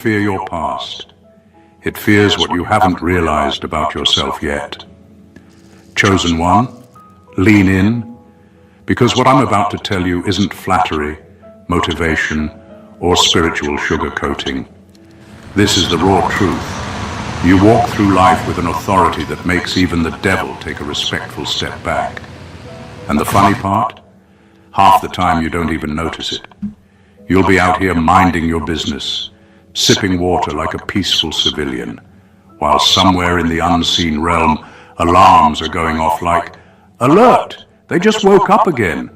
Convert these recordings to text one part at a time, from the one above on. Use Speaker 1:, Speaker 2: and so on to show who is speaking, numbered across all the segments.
Speaker 1: Fear your past. It fears what you haven't realized about yourself yet. Chosen one, lean in, because what I'm about to tell you isn't flattery, motivation, or spiritual sugarcoating. This is the raw truth. You walk through life with an authority that makes even the devil take a respectful step back. And the funny part? Half the time you don't even notice it. You'll be out here minding your business, sipping water like a peaceful civilian, while somewhere in the unseen realm, alarms are going off like, "Alert! They just woke up again."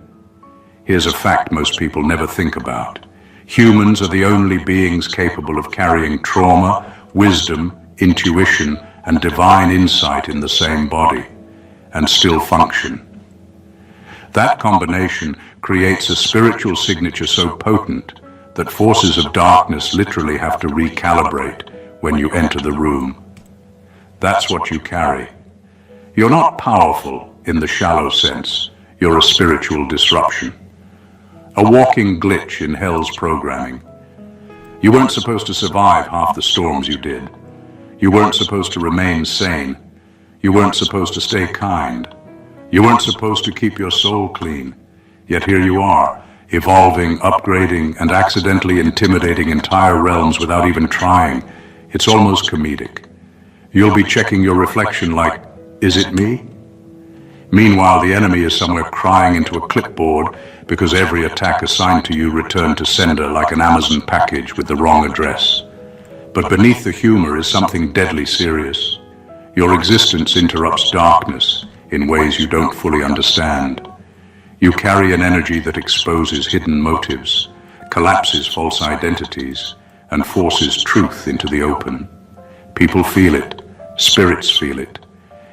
Speaker 1: Here's a fact most people never think about. Humans are the only beings capable of carrying trauma, wisdom, intuition, and divine insight in the same body, and still function. That combination creates a spiritual signature so potent that forces of darkness literally have to recalibrate when you enter the room. That's what you carry. You're not powerful in the shallow sense. You're a spiritual disruption, a walking glitch in hell's programming. You weren't supposed to survive half the storms you did. You weren't supposed to remain sane. You weren't supposed to stay kind. You weren't supposed to keep your soul clean. Yet here you are, evolving, upgrading, and accidentally intimidating entire realms without even trying. It's almost comedic. You'll be checking your reflection like, "Is it me?" Meanwhile, the enemy is somewhere crying into a clipboard because every attack assigned to you returned to sender like an Amazon package with the wrong address. But beneath the humor is something deadly serious. Your existence interrupts darkness in ways you don't fully understand. You carry an energy that exposes hidden motives, collapses false identities, and forces truth into the open. People feel it, spirits feel it.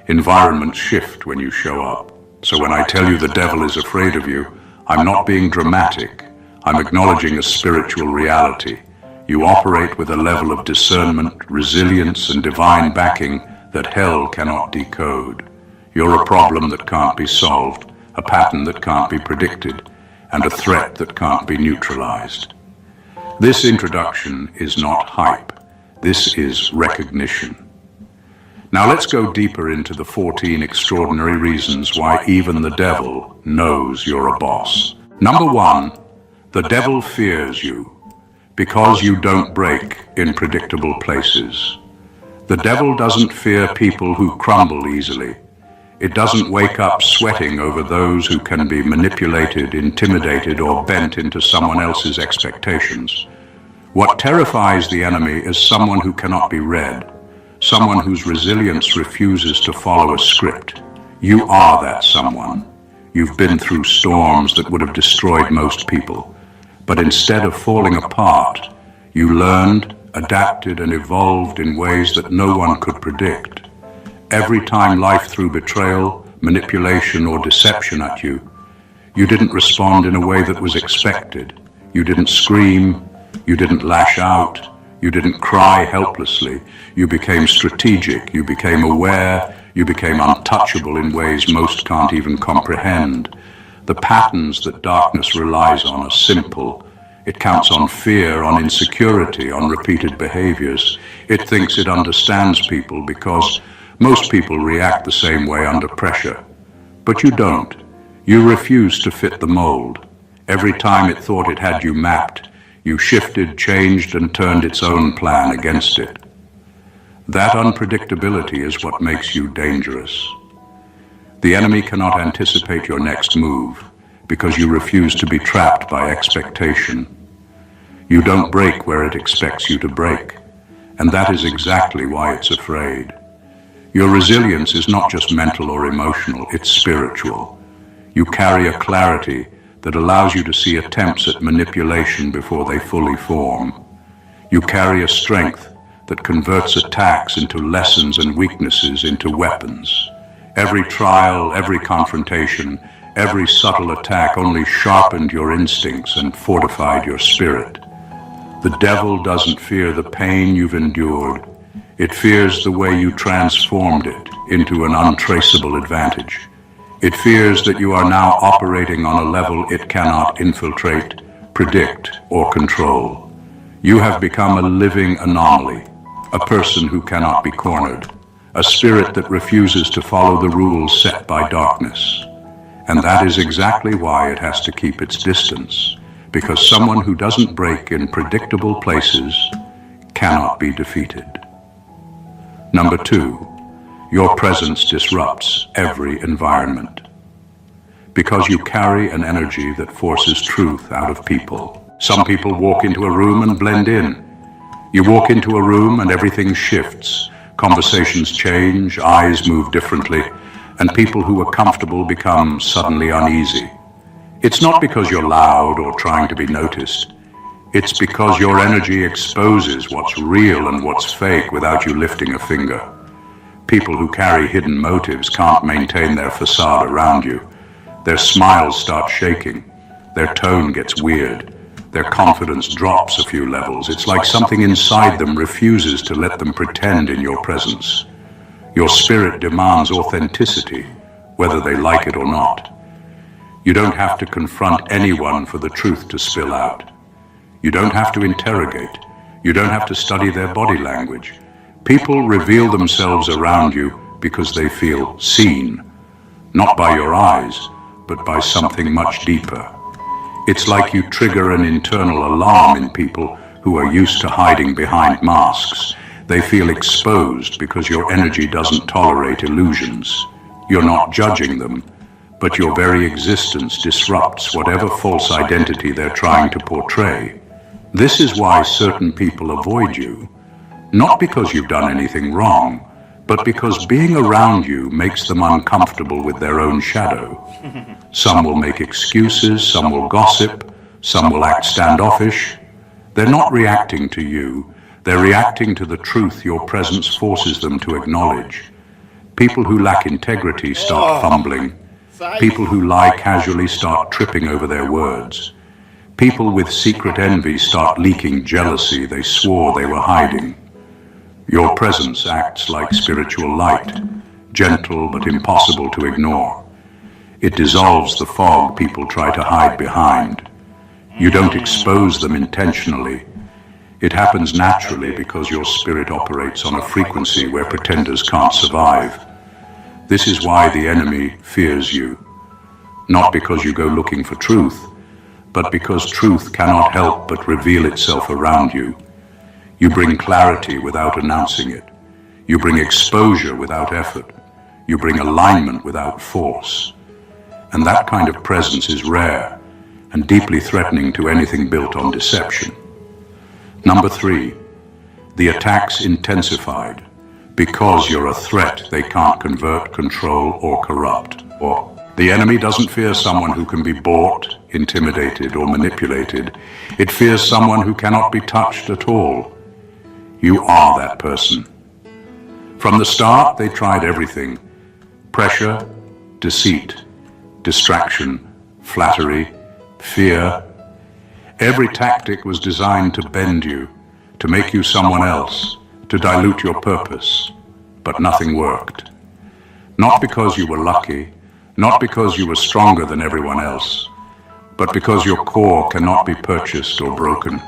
Speaker 1: Environments shift when you show up. So when I tell you the devil is afraid of you, I'm not being dramatic. I'm acknowledging a spiritual reality. You operate with a level of discernment, resilience, and divine backing that hell cannot decode. You're a problem that can't be solved, a pattern that can't be predicted, and a threat that can't be neutralized. This introduction is not hype. This is recognition. Now let's go deeper into the 14 extraordinary reasons why even the devil knows you're a boss. Number 1, the devil fears you because you don't break in predictable places. The devil doesn't fear people who crumble easily. It doesn't wake up sweating over those who can be manipulated, intimidated, or bent into someone else's expectations. What terrifies the enemy is someone who cannot be read, someone whose resilience refuses to follow a script. You are that someone. You've been through storms that would have destroyed most people, but instead of falling apart, you learned, adapted, and evolved in ways that no one could predict. Every time life threw betrayal, manipulation, or deception at you, you didn't respond in a way that was expected. You didn't scream, you didn't lash out, you didn't cry helplessly. You became strategic, you became aware, you became untouchable in ways most can't even comprehend. The patterns that darkness relies on are simple. It counts on fear, on insecurity, on repeated behaviors. It thinks it understands people because most people react the same way under pressure. But you don't. You refuse to fit the mold. Every time it thought it had you mapped, you shifted, changed, and turned its own plan against it. That unpredictability is what makes you dangerous. The enemy cannot anticipate your next move because you refuse to be trapped by expectation. You don't break where it expects you to break, and that is exactly why it's afraid. Your resilience is not just mental or emotional, it's spiritual. You carry a clarity that allows you to see attempts at manipulation before they fully form. You carry a strength that converts attacks into lessons and weaknesses into weapons. Every trial, every confrontation, every subtle attack only sharpened your instincts and fortified your spirit. The devil doesn't fear the pain you've endured. It fears the way you transformed it into an untraceable advantage. It fears that you are now operating on a level it cannot infiltrate, predict, or control. You have become a living anomaly, a person who cannot be cornered, a spirit that refuses to follow the rules set by darkness. And that is exactly why it has to keep its distance, because someone who doesn't break in predictable places cannot be defeated. Number 2, your presence disrupts every environment. Because you carry an energy that forces truth out of people. Some people walk into a room and blend in. You walk into a room and everything shifts. Conversations change, eyes move differently, and people who were comfortable become suddenly uneasy. It's not because you're loud or trying to be noticed. It's because your energy exposes what's real and what's fake without you lifting a finger. People who carry hidden motives can't maintain their facade around you. Their smiles start shaking. Their tone gets weird. Their confidence drops a few levels. It's like something inside them refuses to let them pretend in your presence. Your spirit demands authenticity, whether they like it or not. You don't have to confront anyone for the truth to spill out. You don't have to interrogate. You don't have to study their body language. People reveal themselves around you because they feel seen, not by your eyes, but by something much deeper. It's like you trigger an internal alarm in people who are used to hiding behind masks. They feel exposed because your energy doesn't tolerate illusions. You're not judging them, but your very existence disrupts whatever false identity they're trying to portray. This is why certain people avoid you, not because you've done anything wrong, but because being around you makes them uncomfortable with their own shadow. Some will make excuses, some will gossip, some will act standoffish. They're not reacting to you, they're reacting to the truth your presence forces them to acknowledge. People who lack integrity start fumbling. People who lie casually start tripping over their words. People with secret envy start leaking jealousy they swore they were hiding. Your presence acts like spiritual light, gentle but impossible to ignore. It dissolves the fog people try to hide behind. You don't expose them intentionally. It happens naturally because your spirit operates on a frequency where pretenders can't survive. This is why the enemy fears you. Not because you go looking for truth, but because truth cannot help but reveal itself around you. You bring clarity without announcing it. You bring exposure without effort. You bring alignment without force. And that kind of presence is rare and deeply threatening to anything built on deception. Number 3, the attacks intensified. Because you're a threat they can't convert, control, or corrupt. The enemy doesn't fear someone who can be bought, intimidated, or manipulated. It fears someone who cannot be touched at all. You are that person. From the start, they tried everything: pressure, deceit, distraction, flattery, fear. Every tactic was designed to bend you, to make you someone else, to dilute your purpose. But nothing worked. Not because you were lucky, not because you were stronger than everyone else, but because your core cannot be purchased or broken.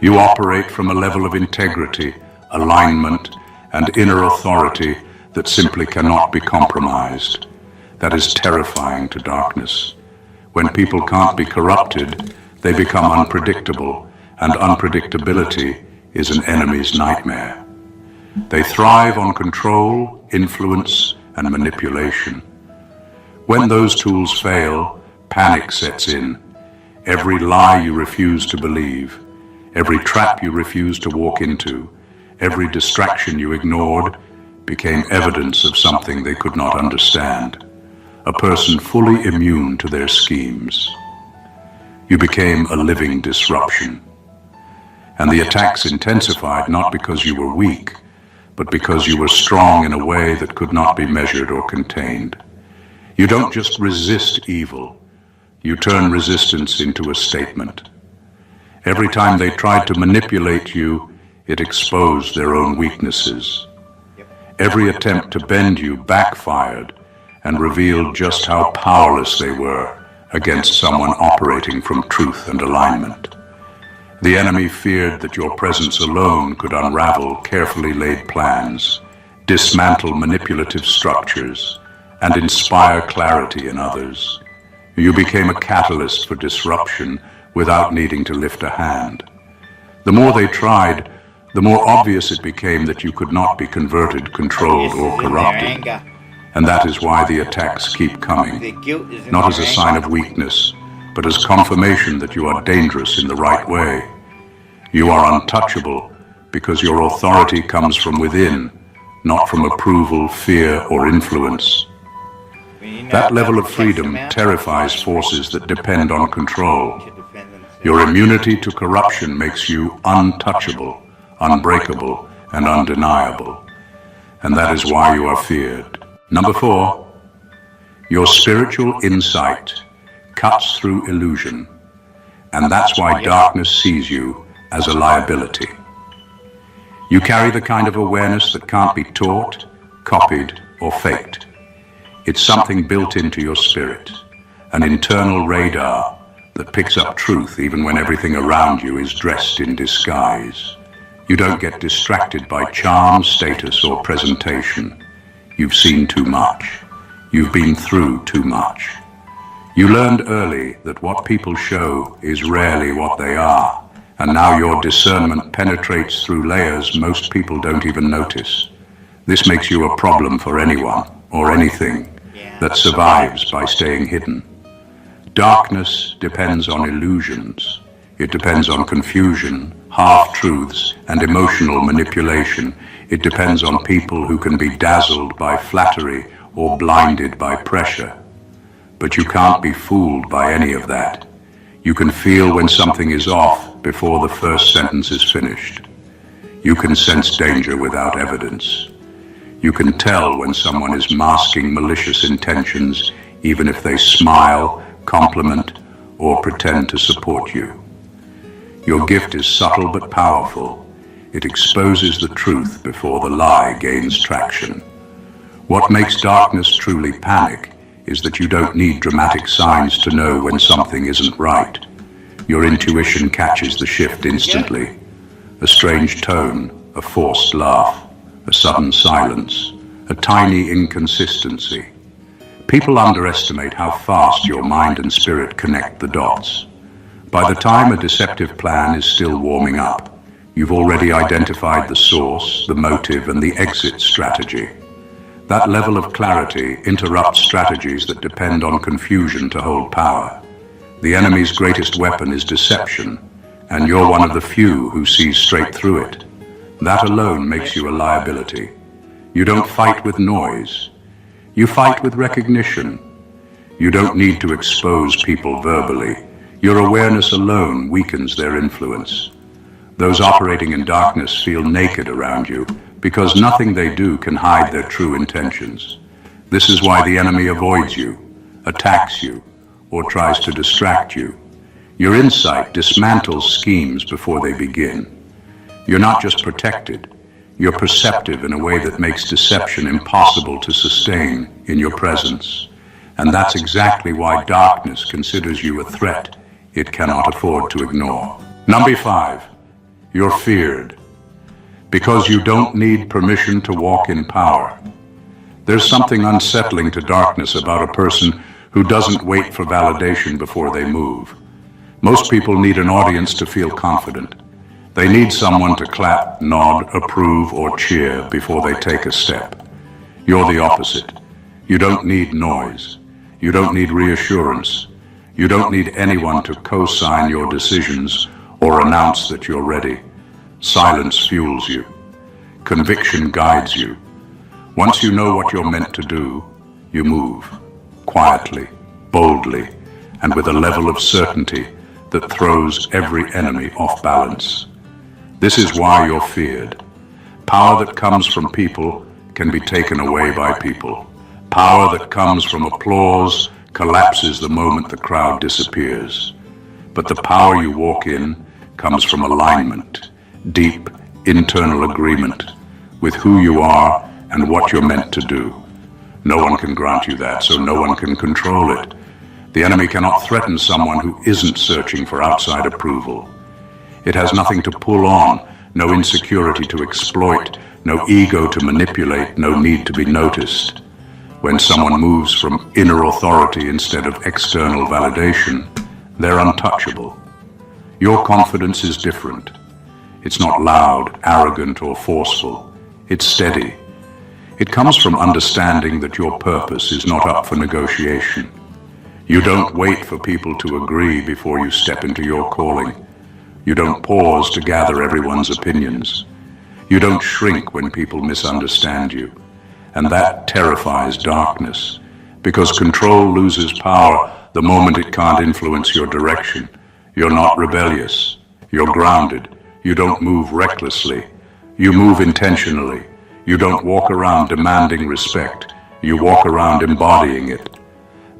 Speaker 1: You operate from a level of integrity, alignment, and inner authority that simply cannot be compromised. That is terrifying to darkness. When people can't be corrupted, they become unpredictable, and unpredictability is an enemy's nightmare. They thrive on control, influence, and manipulation. When those tools fail, panic sets in. Every lie you refuse to believe, every trap you refused to walk into, every distraction you ignored became evidence of something they could not understand. A person fully immune to their schemes. You became a living disruption. And the attacks intensified not because you were weak, but because you were strong in a way that could not be measured or contained. You don't just resist evil, you turn resistance into a statement. Every time they tried to manipulate you, it exposed their own weaknesses. Every attempt to bend you backfired and revealed just how powerless they were against someone operating from truth and alignment. The enemy feared that your presence alone could unravel carefully laid plans, dismantle manipulative structures, and inspire clarity in others. You became a catalyst for disruption without needing to lift a hand. The more they tried, the more obvious it became that you could not be converted, controlled, or corrupted. And that is why the attacks keep coming, not as a sign of weakness, but as confirmation that you are dangerous in the right way. You are untouchable because your authority comes from within, not from approval, fear, or influence. That level of freedom terrifies forces that depend on control. Your immunity to corruption makes you untouchable, unbreakable, and undeniable. And that is why you are feared. Number 4, your spiritual insight cuts through illusion, and that's why darkness sees you as a liability. You carry the kind of awareness that can't be taught, copied, or faked. It's something built into your spirit, an internal radar that picks up truth even when everything around you is dressed in disguise. You don't get distracted by charm, status, or presentation. You've seen too much. You've been through too much. You learned early that what people show is rarely what they are, and now your discernment penetrates through layers most people don't even notice. This makes you a problem for anyone or anything that survives by staying hidden. Darkness depends on illusions. It depends on confusion, half-truths, and emotional manipulation. It depends on people who can be dazzled by flattery or blinded by pressure. But you can't be fooled by any of that. You can feel when something is off before the first sentence is finished. You can sense danger without evidence. You can tell when someone is masking malicious intentions, even if they smile, compliment, or pretend to support you. Your gift is subtle but powerful. It exposes the truth before the lie gains traction. What makes darkness truly panic is that you don't need dramatic signs to know when something isn't right. Your intuition catches the shift instantly. A strange tone, a forced laugh, a sudden silence, a tiny inconsistency. People underestimate how fast your mind and spirit connect the dots. By the time a deceptive plan is still warming up, you've already identified the source, the motive, and the exit strategy. That level of clarity interrupts strategies that depend on confusion to hold power. The enemy's greatest weapon is deception, and you're one of the few who sees straight through it. That alone makes you a liability. You don't fight with noise. You fight with recognition. You don't need to expose people verbally. Your awareness alone weakens their influence. Those operating in darkness feel naked around you because nothing they do can hide their true intentions. This is why the enemy avoids you, attacks you, or tries to distract you. Your insight dismantles schemes before they begin. You're not just protected, you're perceptive in a way that makes deception impossible to sustain in your presence. And that's exactly why darkness considers you a threat it cannot afford to ignore. Number 5, you're feared because you don't need permission to walk in power. There's something unsettling to darkness about a person who doesn't wait for validation before they move. Most people need an audience to feel confident. They need someone to clap, nod, approve, or cheer before they take a step. You're the opposite. You don't need noise. You don't need reassurance. You don't need anyone to co-sign your decisions or announce that you're ready. Silence fuels you. Conviction guides you. Once you know what you're meant to do, you move, quietly, boldly, and with a level of certainty that throws every enemy off balance. This is why you're feared. Power that comes from people can be taken away by people. Power that comes from applause collapses the moment the crowd disappears. But the power you walk in comes from alignment, deep internal agreement with who you are and what you're meant to do. No one can grant you that, so no one can control it. The enemy cannot threaten someone who isn't searching for outside approval. It has nothing to pull on, no insecurity to exploit, no ego to manipulate, no need to be noticed. When someone moves from inner authority instead of external validation, they're untouchable. Your confidence is different. It's not loud, arrogant, or forceful. It's steady. It comes from understanding that your purpose is not up for negotiation. You don't wait for people to agree before you step into your calling. You don't pause to gather everyone's opinions. You don't shrink when people misunderstand you. And that terrifies darkness, because control loses power the moment it can't influence your direction. You're not rebellious. You're grounded. You don't move recklessly. You move intentionally. You don't walk around demanding respect. You walk around embodying it.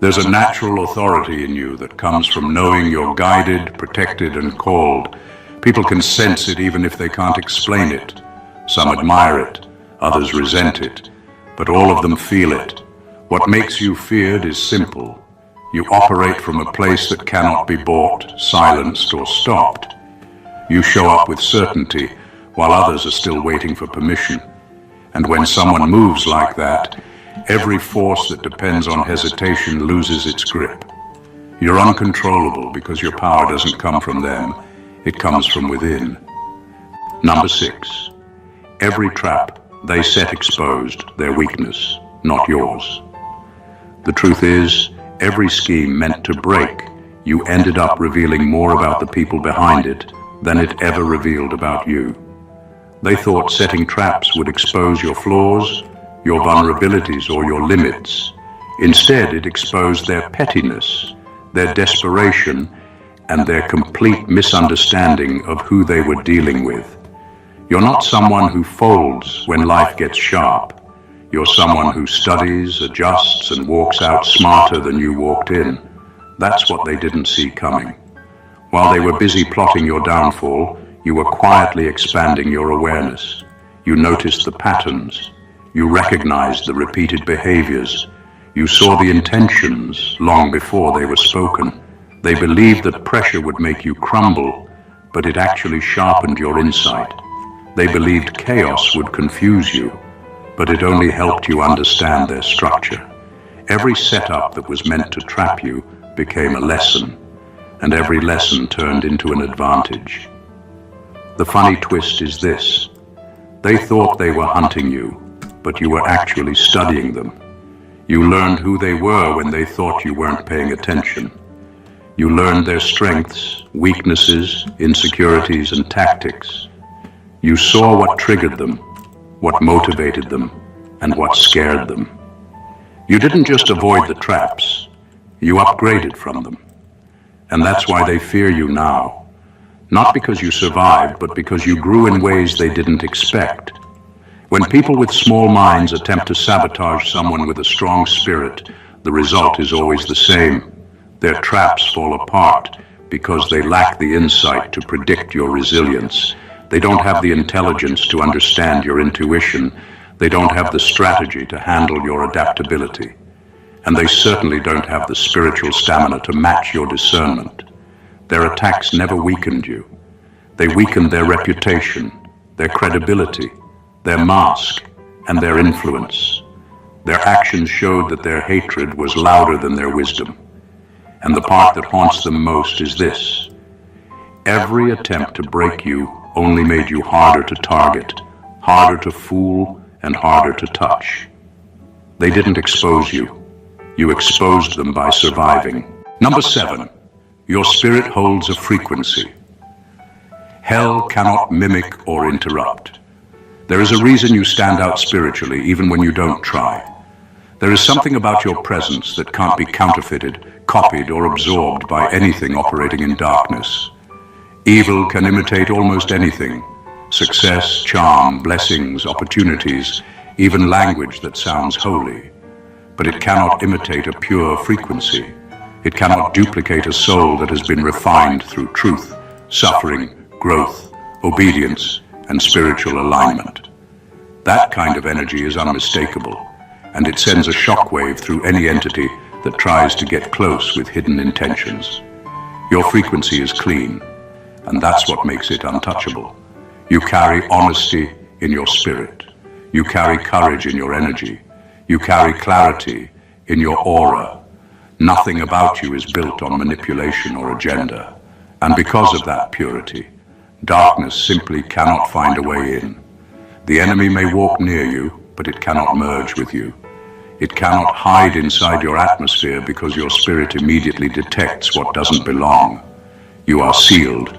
Speaker 1: There's a natural authority in you that comes from knowing you're guided, protected, and called. People can sense it even if they can't explain it. Some admire it, others resent it, but all of them feel it. What makes you feared is simple. You operate from a place that cannot be bought, silenced, or stopped. You show up with certainty while others are still waiting for permission. And when someone moves like that, every force that depends on hesitation loses its grip. You're uncontrollable because your power doesn't come from them, it comes from within. Number 6. Every trap they set exposed their weakness, not yours. The truth is, every scheme meant to break, you ended up revealing more about the people behind it than it ever revealed about you. They thought setting traps would expose your flaws, your vulnerabilities, or your limits. Instead, it exposed their pettiness, their desperation, and their complete misunderstanding of who they were dealing with. You're not someone who folds when life gets sharp. You're someone who studies, adjusts, and walks out smarter than you walked in. That's what they didn't see coming. While they were busy plotting your downfall, you were quietly expanding your awareness. You noticed the patterns. You recognized the repeated behaviors. You saw the intentions long before they were spoken. They believed that pressure would make you crumble, but it actually sharpened your insight. They believed chaos would confuse you, but it only helped you understand their structure. Every setup that was meant to trap you became a lesson, and every lesson turned into an advantage. The funny twist is this: they thought they were hunting you, but you were actually studying them. You learned who they were when they thought you weren't paying attention. You learned their strengths, weaknesses, insecurities, and tactics. You saw what triggered them, what motivated them, and what scared them. You didn't just avoid the traps, you upgraded from them. And that's why they fear you now. Not because you survived, but because you grew in ways they didn't expect. When people with small minds attempt to sabotage someone with a strong spirit, the result is always the same. Their traps fall apart because they lack the insight to predict your resilience. They don't have the intelligence to understand your intuition. They don't have the strategy to handle your adaptability. And they certainly don't have the spiritual stamina to match your discernment. Their attacks never weakened you. They weakened their reputation, their credibility, their mask, and their influence. Their actions showed that their hatred was louder than their wisdom. And the part that haunts them most is this: every attempt to break you only made you harder to target, harder to fool, and harder to touch. They didn't expose you. You exposed them by surviving. Number 7. Your spirit holds a frequency. Hell cannot mimic or interrupt. There is a reason you stand out spiritually even when you don't try. There is something about your presence that can't be counterfeited, copied, or absorbed by anything operating in darkness. Evil can imitate almost anything: success, charm, blessings, opportunities, even language that sounds holy. But it cannot imitate a pure frequency. It cannot duplicate a soul that has been refined through truth, suffering, growth, obedience, and spiritual alignment. That kind of energy is unmistakable, and it sends a shockwave through any entity that tries to get close with hidden intentions. Your frequency is clean. and that's what makes it untouchable. You carry honesty in your spirit. You carry courage in your energy. You carry clarity in your aura. Nothing about you is built on manipulation or agenda. And because of that purity, darkness simply cannot find a way in. The enemy may walk near you, but it cannot merge with you. It cannot hide inside your atmosphere because your spirit immediately detects what doesn't belong. You are sealed,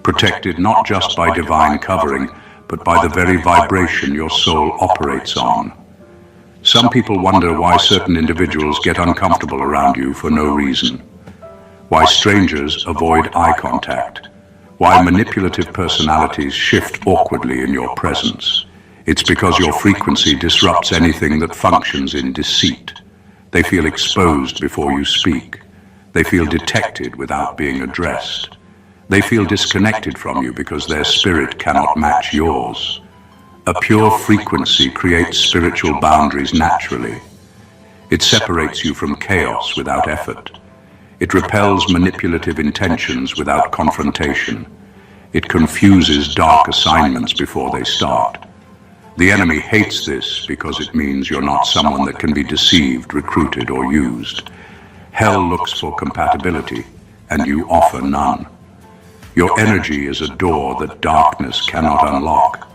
Speaker 1: protected not just by divine covering, but by the very vibration your soul operates on. Some people wonder why certain individuals get uncomfortable around you for no reason. Why strangers avoid eye contact. Why manipulative personalities shift awkwardly in your presence. It's because your frequency disrupts anything that functions in deceit. They feel exposed before you speak. They feel detected without being addressed. They feel disconnected from you because their spirit cannot match yours. A pure frequency creates spiritual boundaries naturally. It separates you from chaos without effort. It repels manipulative intentions without confrontation. It confuses dark assignments before they start. The enemy hates this because it means you're not someone that can be deceived, recruited, or used. Hell looks for compatibility, and you offer none. Your energy is a door that darkness cannot unlock,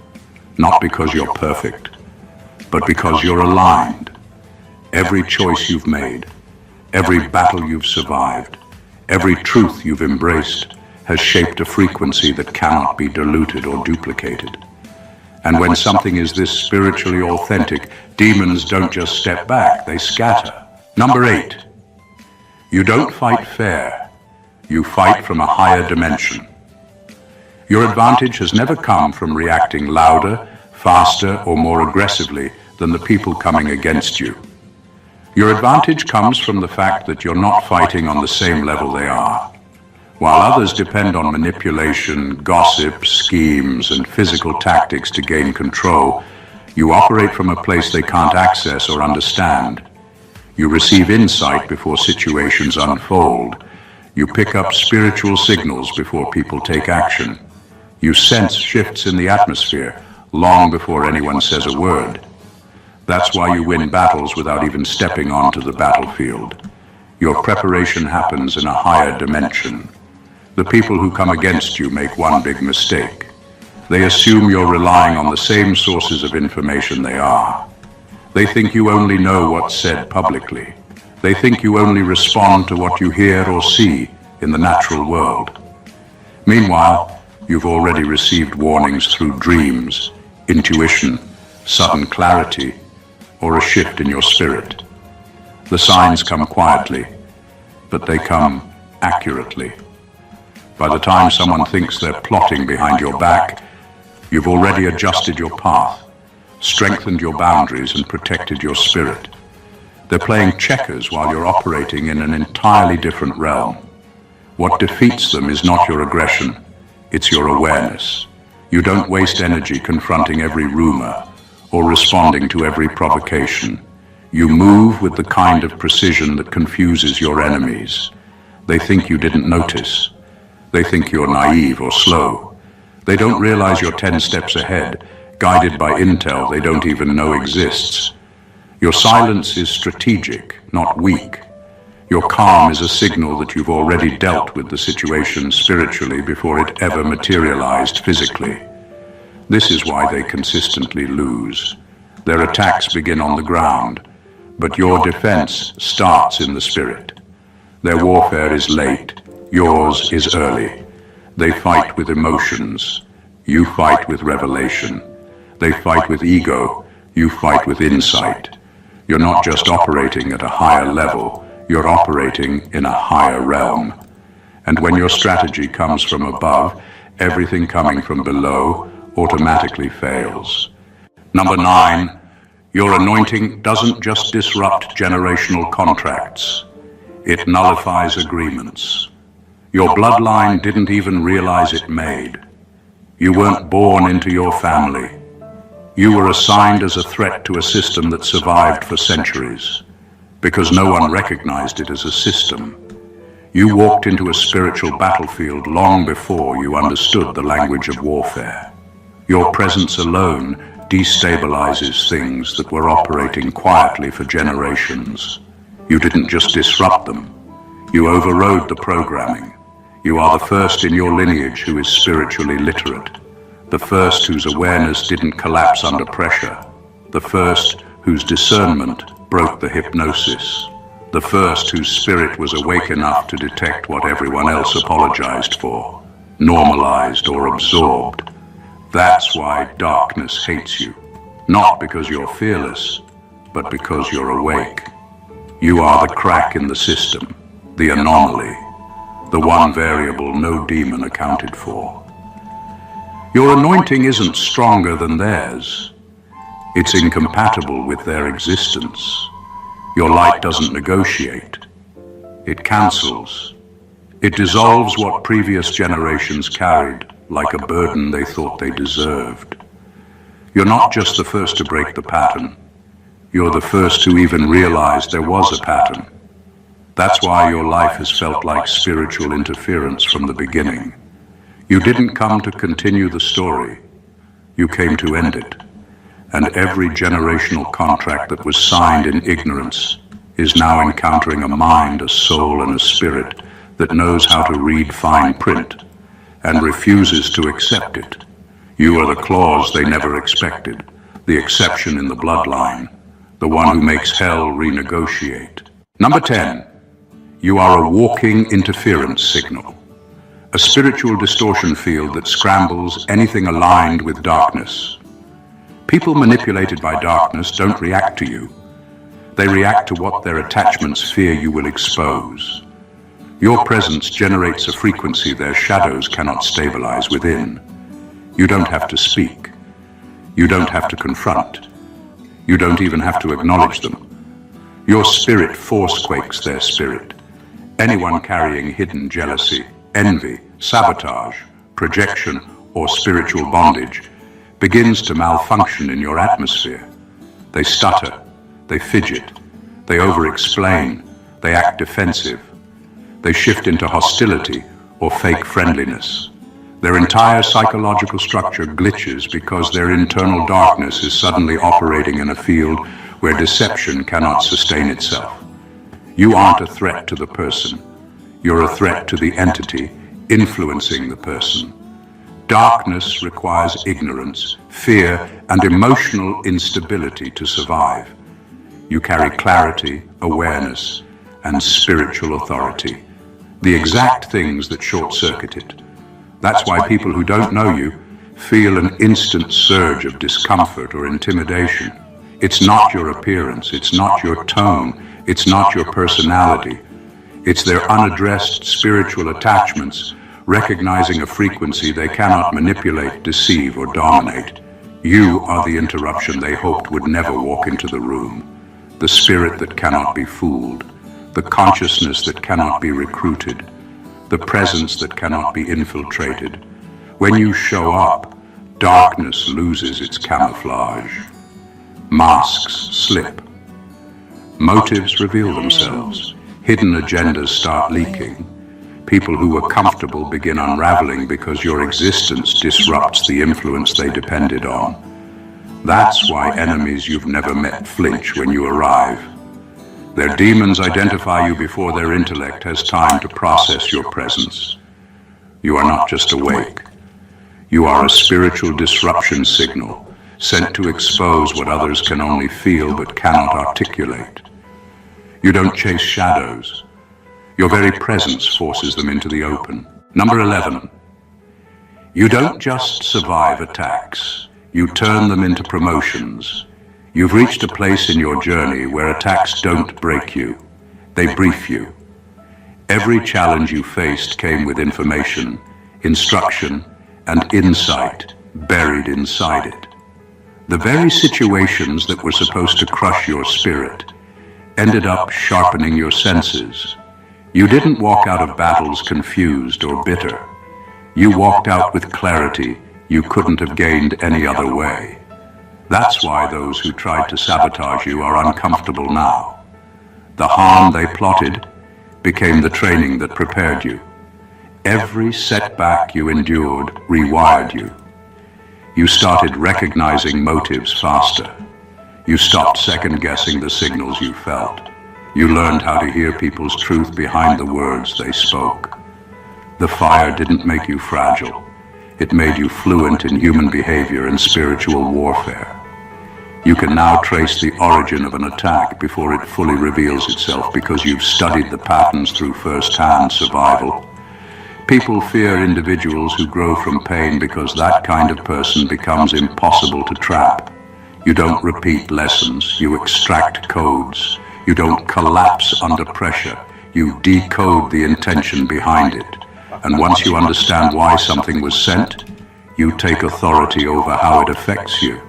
Speaker 1: not because you're perfect, but because you're aligned. Every choice you've made, every battle you've survived, every truth you've embraced has shaped a frequency that cannot be diluted or duplicated. And when something is this spiritually authentic, demons don't just step back, they scatter. Number 8, you don't fight fair, you fight from a higher dimension. Your advantage has never come from reacting louder, faster, or more aggressively than the people coming against you. Your advantage comes from the fact that you're not fighting on the same level they are. While others depend on manipulation, gossip, schemes, and physical tactics to gain control, you operate from a place they can't access or understand. You receive insight before situations unfold. You pick up spiritual signals before people take action. You sense shifts in the atmosphere long before anyone says a word. That's why you win battles without even stepping onto the battlefield. Your preparation happens in a higher dimension. The people who come against you make one big mistake. They assume you're relying on the same sources of information they are. They think you only know what's said publicly. They think you only respond to what you hear or see in the natural world. Meanwhile, you've already received warnings through dreams, intuition, sudden clarity, or a shift in your spirit. The signs come quietly, but they come accurately. By the time someone thinks they're plotting behind your back, you've already adjusted your path, strengthened your boundaries, and protected your spirit. They're playing checkers while you're operating in an entirely different realm. What defeats them is not your aggression, it's your awareness. You don't waste energy confronting every rumor or responding to every provocation. You move with the kind of precision that confuses your enemies. They think you didn't notice. They think you're naive or slow. They don't realize you're 10 steps ahead, guided by intel they don't even know exists. Your silence is strategic, not weak. Your calm is a signal that you've already dealt with the situation spiritually before it ever materialized physically. This is why they consistently lose. Their attacks begin on the ground, but your defense starts in the spirit. Their warfare is late. Yours is early. They fight with emotions. You fight with revelation. They fight with ego. You fight with insight. You're not just operating at a higher level, you're operating in a higher realm. And when your strategy comes from above, everything coming from below automatically fails. Number 9, your anointing doesn't just disrupt generational contracts. It nullifies agreements. Your bloodline didn't even realize it made. You weren't born into your family. You were assigned as a threat to a system that survived for centuries, because no one recognized it as a system. You walked into a spiritual battlefield long before you understood the language of warfare. Your presence alone destabilizes things that were operating quietly for generations. You didn't just disrupt them, you overrode the programming. You are the first in your lineage who is spiritually literate, the first whose awareness didn't collapse under pressure, the first whose discernment broke the hypnosis, the first whose spirit was awake enough to detect what everyone else apologized for, normalized or absorbed. That's why darkness hates you, not because you're fearless, but because you're awake. You are the crack in the system, the anomaly, the one variable no demon accounted for. Your anointing isn't stronger than theirs. It's incompatible with their existence. Your light doesn't negotiate. It cancels. It dissolves what previous generations carried like a burden they thought they deserved. You're not just the first to break the pattern. You're the first to even realize there was a pattern. That's why your life has felt like spiritual interference from the beginning. You didn't come to continue the story. You came to end it. And every generational contract that was signed in ignorance is now encountering a mind, a soul, and a spirit that knows how to read fine print and refuses to accept it. You are the clause they never expected, the exception in the bloodline, the one who makes hell renegotiate. Number 10. You are a walking interference signal, a spiritual distortion field that scrambles anything aligned with darkness. People manipulated by darkness don't react to you. They react to what their attachments fear you will expose. Your presence generates a frequency their shadows cannot stabilize within. You don't have to speak. You don't have to confront. You don't even have to acknowledge them. Your spirit force-quakes their spirit. Anyone carrying hidden jealousy, envy, sabotage, projection, or spiritual bondage begins to malfunction in your atmosphere. They stutter, they fidget, they over-explain, they act defensive. They shift into hostility or fake friendliness. Their entire psychological structure glitches because their internal darkness is suddenly operating in a field where deception cannot sustain itself. You aren't a threat to the person. You're a threat to the entity influencing the person. Darkness requires ignorance, fear, and emotional instability to survive. You carry clarity, awareness, and spiritual authority, the exact things that short-circuit it. That's why people who don't know you feel an instant surge of discomfort or intimidation. It's not your appearance, it's not your tone, it's not your personality. It's their unaddressed spiritual attachments, recognizing a frequency they cannot manipulate, deceive, or dominate. You are the interruption they hoped would never walk into the room, the spirit that cannot be fooled, the consciousness that cannot be recruited, the presence that cannot be infiltrated. When you show up, darkness loses its camouflage. Masks slip. Motives reveal themselves. Hidden agendas start leaking. People who were comfortable begin unraveling because your existence disrupts the influence they depended on. That's why enemies you've never met flinch when you arrive. Their demons identify you before their intellect has time to process your presence. You are not just awake. You are a spiritual disruption signal sent to expose what others can only feel but cannot articulate. You don't chase shadows. Your very presence forces them into the open. Number 11. You don't just survive attacks. You turn them into promotions. You've reached a place in your journey where attacks don't break you. They brief you. Every challenge you faced came with information, instruction, and insight buried inside it. The very situations that were supposed to crush your spirit ended up sharpening your senses. You didn't walk out of battles confused or bitter. You walked out with clarity you couldn't have gained any other way. That's why those who tried to sabotage you are uncomfortable now. The harm they plotted became the training that prepared you. Every setback you endured rewired you. You started recognizing motives faster. You stopped second-guessing the signals you felt. You learned how to hear people's truth behind the words they spoke. The fire didn't make you fragile. It made you fluent in human behavior and spiritual warfare. You can now trace the origin of an attack before it fully reveals itself because you've studied the patterns through first-hand survival. People fear individuals who grow from pain because that kind of person becomes impossible to trap. You don't repeat lessons, you extract codes. You don't collapse under pressure, you decode the intention behind it. And once you understand why something was sent, you take authority over how it affects you.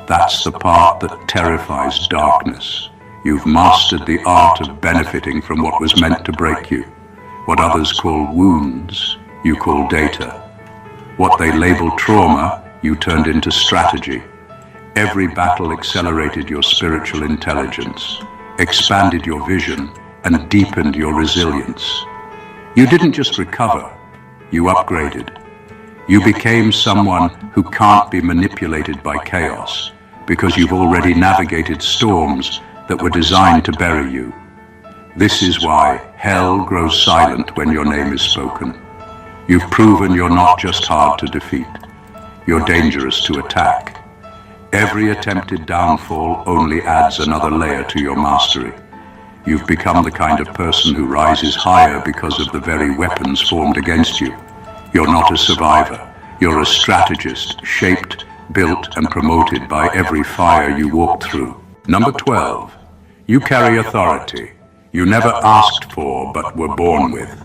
Speaker 1: That's the part that terrifies darkness. You've mastered the art of benefiting from what was meant to break you. What others call wounds, you call data. What they label trauma, you turned into strategy. Every battle accelerated your spiritual intelligence, expanded your vision, and deepened your resilience. You didn't just recover, you upgraded. You became someone who can't be manipulated by chaos because you've already navigated storms that were designed to bury you. This is why hell grows silent when your name is spoken. You've proven you're not just hard to defeat, you're dangerous to attack. Every attempted downfall only adds another layer to your mastery. You've become the kind of person who rises higher because of the very weapons formed against you. You're not a survivor, you're a strategist, shaped, built, and promoted by every fire you walked through. Number 12. You carry authority. You never asked for, but were born with.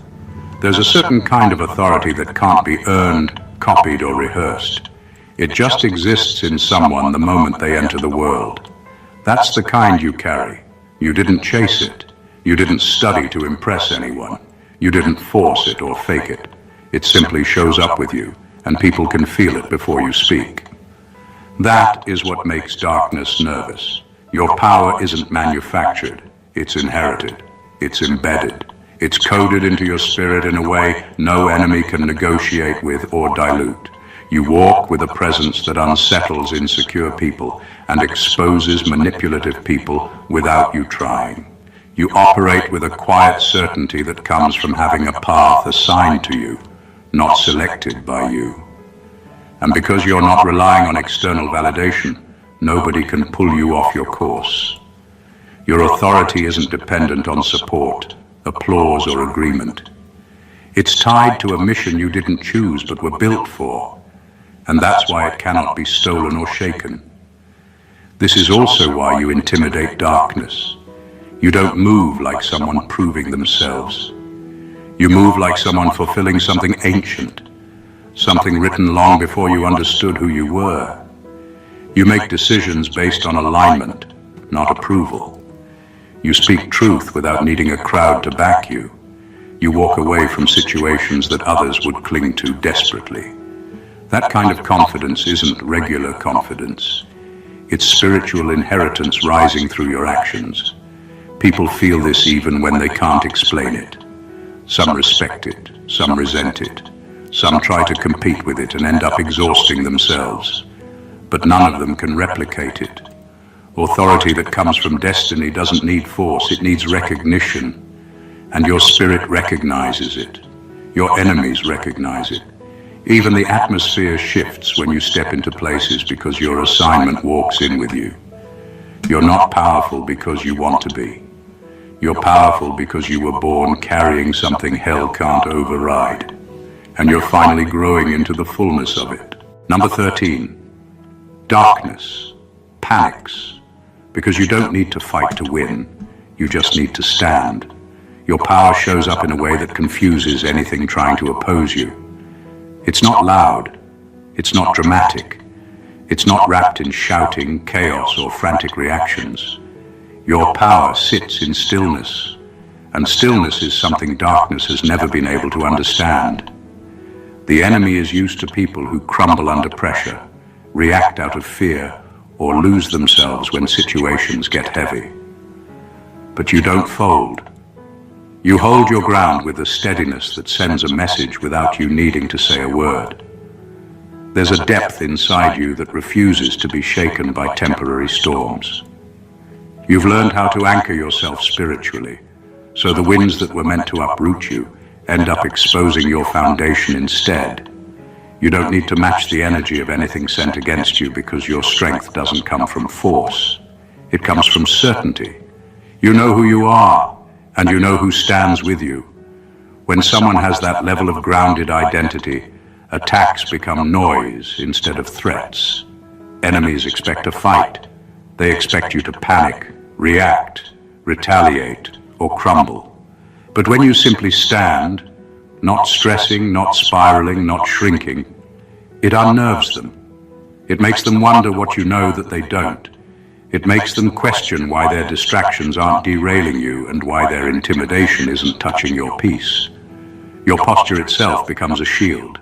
Speaker 1: There's a certain kind of authority that can't be earned, copied, or rehearsed. It just exists in someone the moment they enter the world. That's the kind you carry. You didn't chase it. You didn't study to impress anyone. You didn't force it or fake it. It simply shows up with you, and people can feel it before you speak. That is what makes darkness nervous. Your power isn't manufactured. It's inherited. It's embedded. It's coded into your spirit in a way no enemy can negotiate with or dilute. You walk with a presence that unsettles insecure people and exposes manipulative people without you trying. You operate with a quiet certainty that comes from having a path assigned to you, not selected by you. And because you're not relying on external validation, nobody can pull you off your course. Your authority isn't dependent on support, applause, or agreement. It's tied to a mission you didn't choose but were built for. And that's why it cannot be stolen or shaken. This is also why you intimidate darkness. You don't move like someone proving themselves. You move like someone fulfilling something ancient, something written long before you understood who you were. You make decisions based on alignment, not approval. You speak truth without needing a crowd to back you. You walk away from situations that others would cling to desperately. That kind of confidence isn't regular confidence. It's spiritual inheritance rising through your actions. People feel this even when they can't explain it. Some respect it, some resent it, some try to compete with it and end up exhausting themselves. But none of them can replicate it. Authority that comes from destiny doesn't need force, it needs recognition. And your spirit recognizes it. Your enemies recognize it. Even the atmosphere shifts when you step into places because your assignment walks in with you. You're not powerful because you want to be. You're powerful because you were born carrying something hell can't override. And you're finally growing into the fullness of it. Number 13. Darkness panics because you don't need to fight to win. You just need to stand. Your power shows up in a way that confuses anything trying to oppose you. It's not loud, it's not dramatic, it's not wrapped in shouting, chaos, or frantic reactions. Your power sits in stillness, and stillness is something darkness has never been able to understand. The enemy is used to people who crumble under pressure, react out of fear, or lose themselves when situations get heavy. But you don't fold. You hold your ground with a steadiness that sends a message without you needing to say a word. There's a depth inside you that refuses to be shaken by temporary storms. You've learned how to anchor yourself spiritually, so the winds that were meant to uproot you end up exposing your foundation instead. You don't need to match the energy of anything sent against you because your strength doesn't come from force. It comes from certainty. You know who you are, and you know who stands with you. When someone has that level of grounded identity, attacks become noise instead of threats. Enemies expect a fight. They expect you to panic, react, retaliate, or crumble. But when you simply stand, not stressing, not spiraling, not shrinking, it unnerves them. It makes them wonder what you know that they don't. It makes them question why their distractions aren't derailing you and why their intimidation isn't touching your peace. Your posture itself becomes a shield.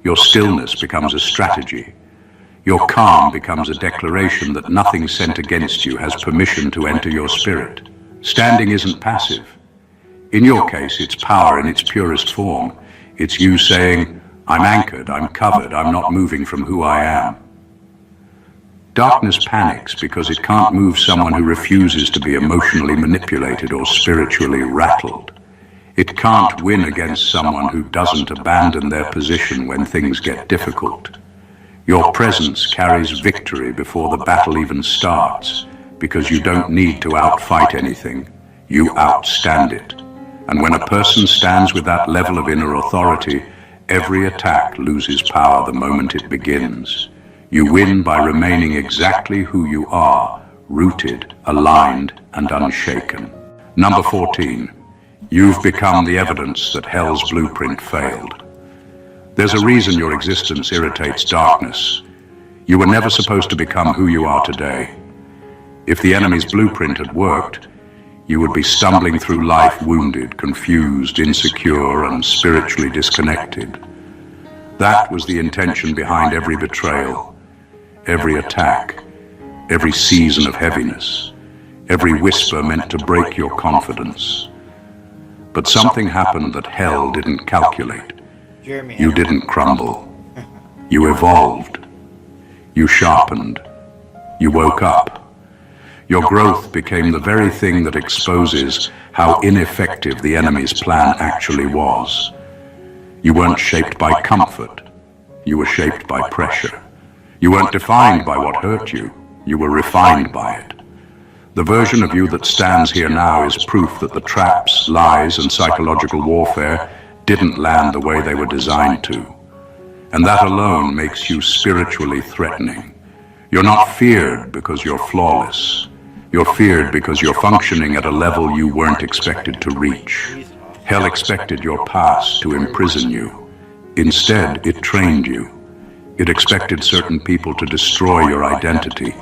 Speaker 1: Your stillness becomes a strategy. Your calm becomes a declaration that nothing sent against you has permission to enter your spirit. Standing isn't passive. In your case, it's power in its purest form. It's you saying, I'm anchored, I'm covered, I'm not moving from who I am. Darkness panics because it can't move someone who refuses to be emotionally manipulated or spiritually rattled. It can't win against someone who doesn't abandon their position when things get difficult. Your presence carries victory before the battle even starts, because you don't need to outfight anything, you outstand it. And when a person stands with that level of inner authority, every attack loses power the moment it begins. You win by remaining exactly who you are, rooted, aligned, and unshaken. Number 14. You've become the evidence that hell's blueprint failed. There's a reason your existence irritates darkness. You were never supposed to become who you are today. If the enemy's blueprint had worked, you would be stumbling through life wounded, confused, insecure, and spiritually disconnected. That was the intention behind every betrayal, every attack, every season of heaviness, every whisper meant to break your confidence. But something happened that hell didn't calculate. You didn't crumble. You evolved. You sharpened. You woke up. Your growth became the very thing that exposes how ineffective the enemy's plan actually was. You weren't shaped by comfort. You were shaped by pressure. You weren't defined by what hurt you. You were refined by it. The version of you that stands here now is proof that the traps, lies, and psychological warfare didn't land the way they were designed to. And that alone makes you spiritually threatening. You're not feared because you're flawless. You're feared because you're functioning at a level you weren't expected to reach. Hell expected your past to imprison you. Instead, it trained you. It expected certain people to destroy your identity.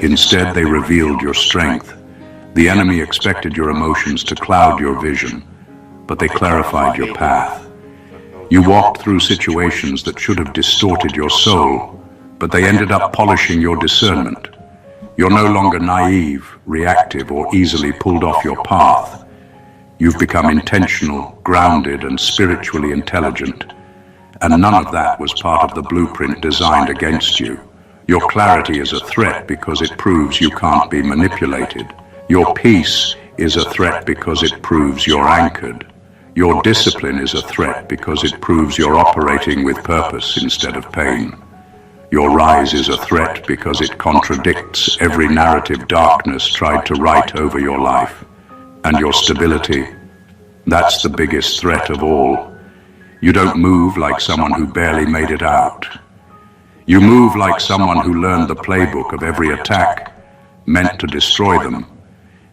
Speaker 1: Instead, they revealed your strength. The enemy expected your emotions to cloud your vision, but they clarified your path. You walked through situations that should have distorted your soul, but they ended up polishing your discernment. You're no longer naive, reactive, or easily pulled off your path. You've become intentional, grounded, and spiritually intelligent. And none of that was part of the blueprint designed against you. Your clarity is a threat because it proves you can't be manipulated. Your peace is a threat because it proves you're anchored. Your discipline is a threat because it proves you're operating with purpose instead of pain. Your rise is a threat because it contradicts every narrative darkness tried to write over your life. And your stability, that's the biggest threat of all. You don't move like someone who barely made it out. You move like someone who learned the playbook of every attack, meant to destroy them.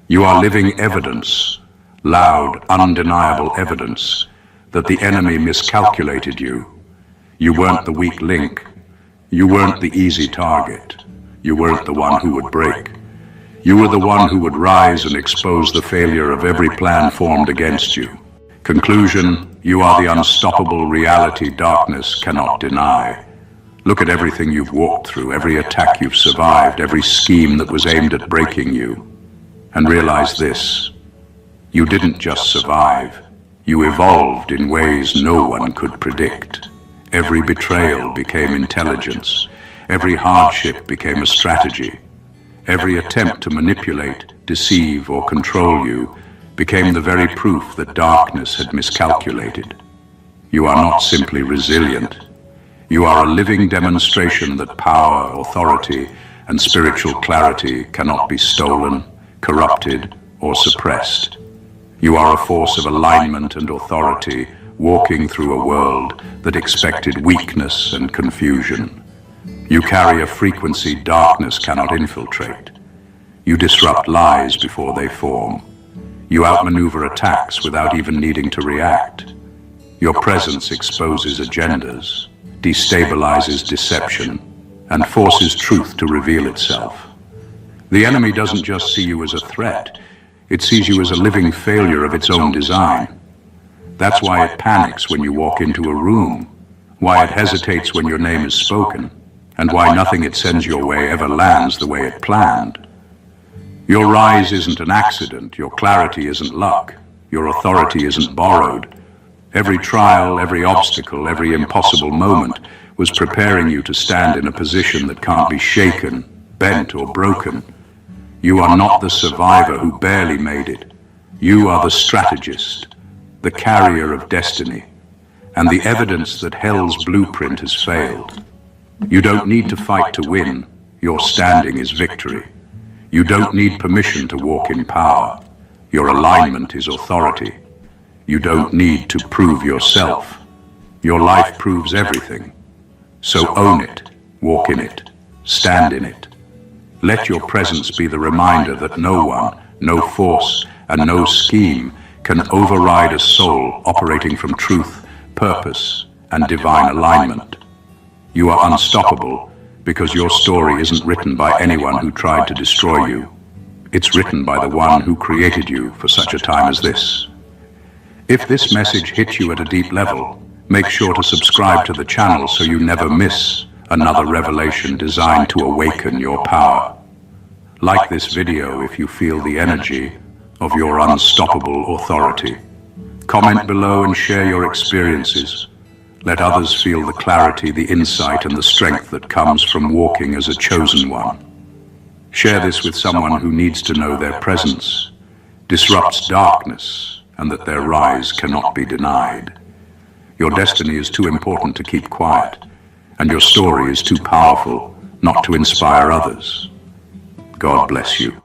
Speaker 1: You are living evidence, loud, undeniable evidence, that the enemy miscalculated you. You weren't the weak link. You weren't the easy target. You weren't the one who would break. You were the one who would rise and expose the failure of every plan formed against you. Conclusion, you are the unstoppable reality darkness cannot deny. Look at everything you've walked through, every attack you've survived, every scheme that was aimed at breaking you, and realize this: You didn't just survive. You evolved in ways no one could predict. Every betrayal became intelligence. Every hardship became a strategy. Every attempt to manipulate, deceive, or control you became the very proof that darkness had miscalculated. You are not simply resilient. You are a living demonstration that power, authority, and spiritual clarity cannot be stolen, corrupted, or suppressed. You are a force of alignment and authority, walking through a world that expected weakness and confusion. You carry a frequency darkness cannot infiltrate. You disrupt lies before they form. You outmaneuver attacks without even needing to react. Your presence exposes agendas, destabilizes deception, and forces truth to reveal itself. The enemy doesn't just see you as a threat, it sees you as a living failure of its own design. That's why it panics when you walk into a room, why it hesitates when your name is spoken, and why nothing it sends your way ever lands the way it planned. Your rise isn't an accident, your clarity isn't luck, your authority isn't borrowed. Every trial, every obstacle, every impossible moment was preparing you to stand in a position that can't be shaken, bent, or broken. You are not the survivor who barely made it. You are the strategist, the carrier of destiny, and the evidence that hell's blueprint has failed. You don't need to fight to win. Your standing is victory. You don't need permission to walk in power. Your alignment is authority. You don't need to prove yourself. Your life proves everything. So own it, walk in it, stand in it. Let your presence be the reminder that no one, no force, and no scheme can override a soul operating from truth, purpose, and divine alignment. You are unstoppable because your story isn't written by anyone who tried to destroy you. It's written by the one who created you for such a time as this. If this message hit you at a deep level, make sure to subscribe to the channel so you never miss another revelation designed to awaken your power. Like this video if you feel the energy of your unstoppable authority. Comment below and share your experiences. Let others feel the clarity, the insight, and the strength that comes from walking as a chosen one. Share this with someone who needs to know their presence disrupts darkness and that their rise cannot be denied. Your destiny is too important to keep quiet, and your story is too powerful not to inspire others. God bless you.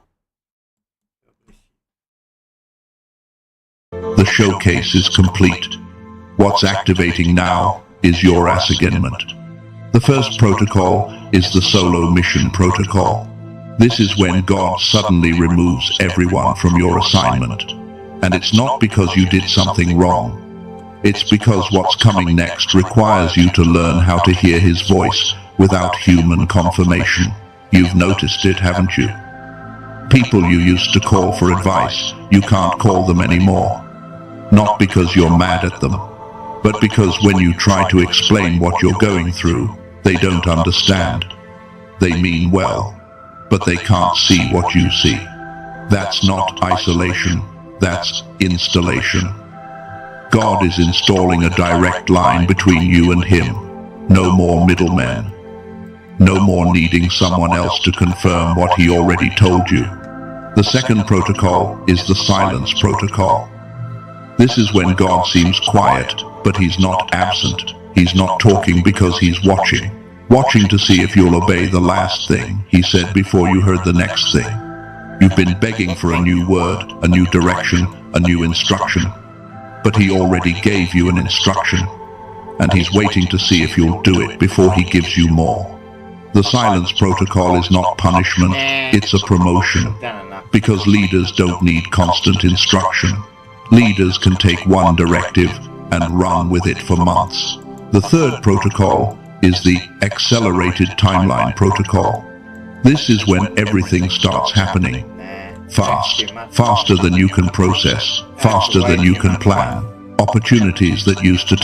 Speaker 2: The showcase is complete. What's activating now is your assignment. The first protocol is the solo mission protocol. This is when God suddenly removes everyone from your assignment. And it's not because you did something wrong. It's because what's coming next requires you to learn how to hear His voice without human confirmation. You've noticed it, haven't you? People you used to call for advice, you can't call them anymore. Not because you're mad at them, but because when you try to explain what you're going through, they don't understand. They mean well, but they can't see what you see. That's not isolation, that's installation. God is installing a direct line between you and Him. No more middlemen. No more needing someone else to confirm what He already told you. The second protocol is the silence protocol. This is when God seems quiet, but He's not absent. He's not talking because He's watching. Watching to see if you'll obey the last thing He said before you heard the next thing. You've been begging for a new word, a new direction, a new instruction. But He already gave you an instruction, and He's waiting to see if you'll do it before He gives you more. The silence protocol is not punishment, it's a promotion. Because leaders don't need constant instruction. Leaders can take one directive and run with it for months. The third protocol is the accelerated timeline protocol. This is when everything starts happening. Fast, faster than you can process, faster than you can plan. Opportunities that used to take